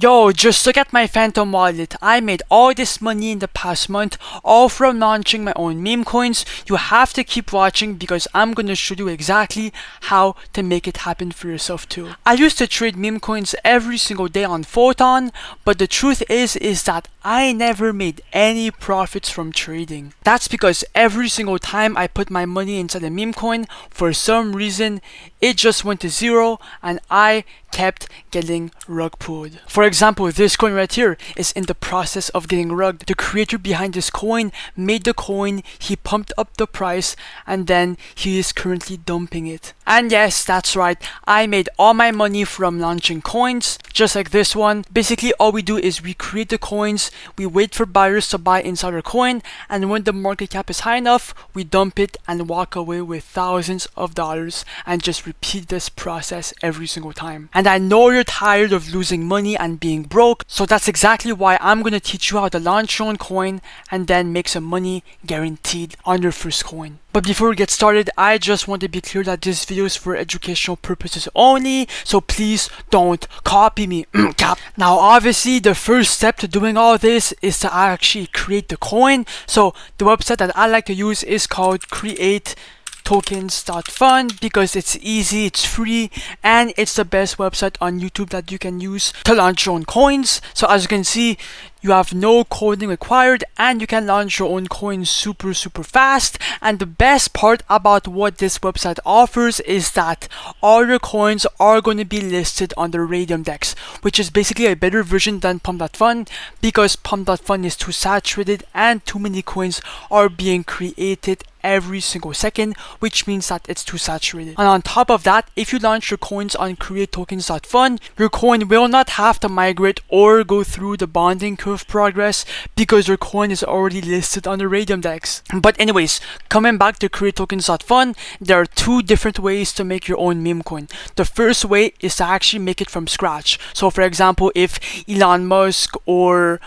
Yo, just look at my Phantom wallet. I made all this money in the past month, all from launching my own meme coins. You have to keep watching because I'm gonna show you exactly how to make it happen for yourself too. I used to trade meme coins every single day on Photon, but the truth is that I never made any profits from trading. That's because every single time I put my money inside a meme coin, for some reason, it just went to zero and I kept getting rug pulled. For example, this coin right here is in the process of getting rugged. The creator behind this coin made the coin, he pumped up the price, and then he is currently dumping it. And yes, that's right, I made all my money from launching coins, just like this one. Basically, all we do is we create the coins, we wait for buyers to buy inside our coin, and when the market cap is high enough, we dump it and walk away with thousands of dollars and just repeat this process every single time. And I know you're tired of losing money and being broke, so that's exactly why I'm gonna teach you how to launch your own coin and then make some money guaranteed on your first coin. But before we get started, I just want to be clear that this video is for educational purposes only, so please don't copy me. Now obviously the first step to doing all this is to actually create the coin. So the website that I like to use is called create tokenfast.Fun because it's easy, it's free, and it's the best website on YouTube that you can use to launch your own coins. So as you can see, you have no coding required and you can launch your own coins super fast. And the best part about what this website offers is that all your coins are going to be listed on the Raydium DEX, which is basically a better version than Pump.Fun because Pump.Fun is too saturated and too many coins are being created every single second, which means that it's too saturated. And on top of that, if you launch your coins on create tokens.fun, your coin will not have to migrate or go through the bonding curve progress because your coin is already listed on the Raydium DEX. But anyways, coming back to create tokens.fun, there are two different ways to make your own meme coin. The first way is to actually make it from scratch. So for example, if Elon Musk or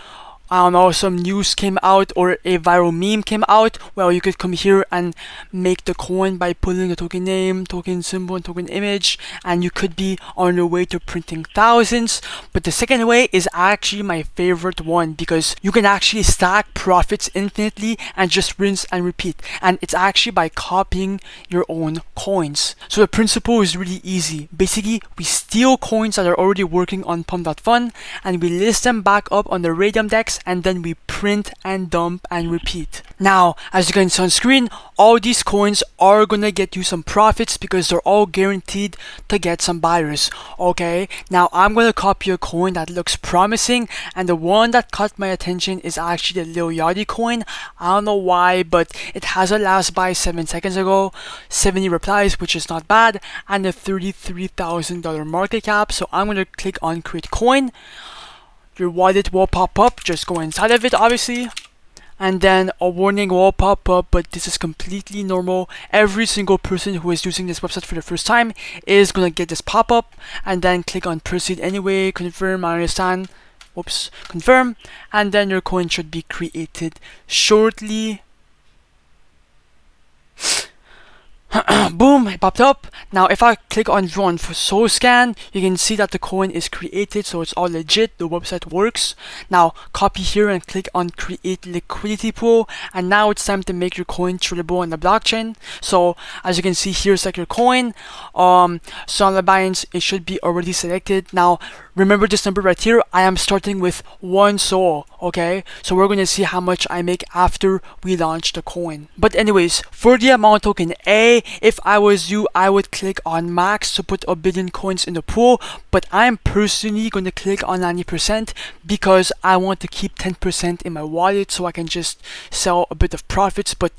I don't know, some news came out or a viral meme came out, well, you could come here and make the coin by pulling the token name, token symbol, and token image, and you could be on your way to printing thousands. But the second way is actually my favorite one because you can actually stack profits infinitely and just rinse and repeat. And it's actually by copying your own coins. So the principle is really easy. Basically, we steal coins that are already working on Pump.Fun and we list them back up on the Raydium DEX, and then we print and dump and repeat. Now, as you can see on screen, all these coins are gonna get you some profits because they're all guaranteed to get some buyers. Okay, now I'm gonna copy a coin that looks promising, and the one that caught my attention is actually the Lil Yachty coin. I don't know why, but it has a last buy 7 seconds ago, 70 replies, which is not bad, and a $33,000 market cap. So I'm gonna click on create coin. Your wallet will pop up, just go inside of it obviously, and then a warning will pop up, but this is completely normal. Every single person who is using this website for the first time is gonna get this pop-up, and then click on proceed anyway, confirm, I understand, oops, confirm, and then your coin should be created shortly. Boom, it popped up. Now if I click on view on soul scan, you can see that the coin is created, so it's all legit, the website works. Now copy here and click on create liquidity pool, and now it's time to make your coin tradable on the blockchain. So as you can see, here's like your coin. So on the Binance it should be already selected. Now remember this number right here, I am starting with 1 soul, okay? So we're gonna see how much I make after we launch the coin. But anyways, for the amount token A, if I was you, I would click on max to put 1 billion coins in the pool, but I'm personally gonna click on 90% because I want to keep 10% in my wallet so I can just sell a bit of profits. But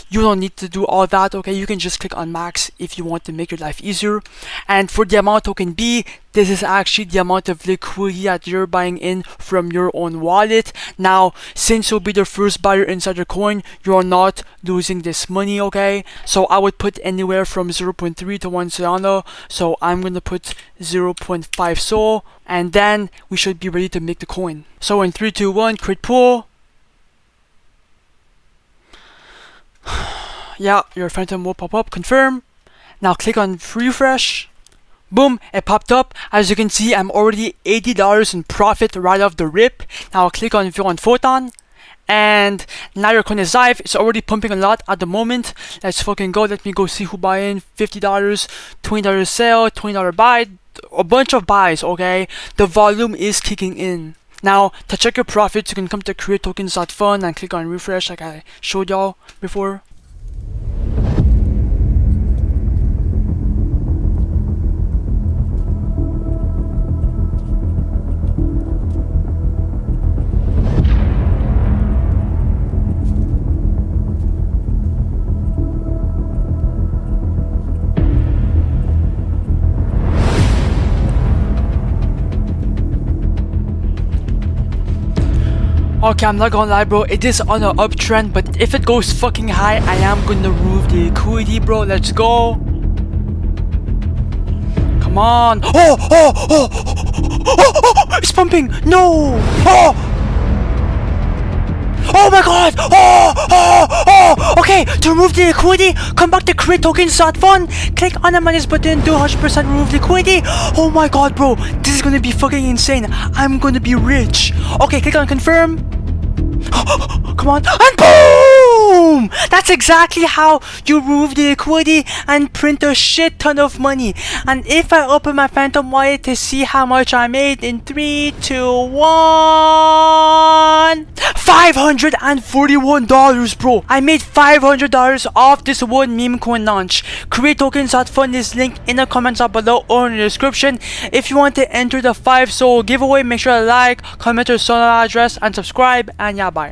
you don't need to do all that, okay? You can just click on max if you want to make your life easier. And for the amount token B, this is actually the amount of liquidity that you're buying in from your own wallet. Now, since you'll be the first buyer inside your coin, you're not losing this money, okay? So I would put anywhere from 0.3 to 1 Solana. So I'm gonna put 0.5 Sol, and then we should be ready to make the coin. So in 3, 2, 1, create pool. Yeah, your phantom will pop up, confirm. Now click on refresh. Boom, it popped up. As you can see, I'm already $80 in profit right off the rip. Now I'll click on view on Photon. And now your coin is live. It's already pumping a lot at the moment. Let's fucking go. Let me go see who buy in. $50, $20 sell, $20 buy. A bunch of buys, okay? The volume is kicking in. Now, to check your profits, you can come to createtokens.fun and click on refresh like I showed y'all before. Okay, I'm not gonna lie, bro. It is on an uptrend, but if it goes fucking high, I am gonna remove the liquidity, bro. Let's go. Come on. Oh, it's pumping. No. Oh my god! Okay, to remove the liquidity, come back to createtokens.fun, click on the minus button, do 100% remove liquidity. Oh my god, bro, this is gonna be fucking insane. I'm gonna be rich. Okay, click on confirm. Come on, and boom! That's exactly how you remove the liquidity and print a shit ton of money. And if I open my Phantom wallet to see how much I made in 3, 2, 1, $541, bro. I made $500 off this one meme coin launch. Createtokens.fun is linked in the comments down below or in the description. If you want to enter the 5 soul giveaway, make sure to like, comment your Solana address, and subscribe. And yeah, bye.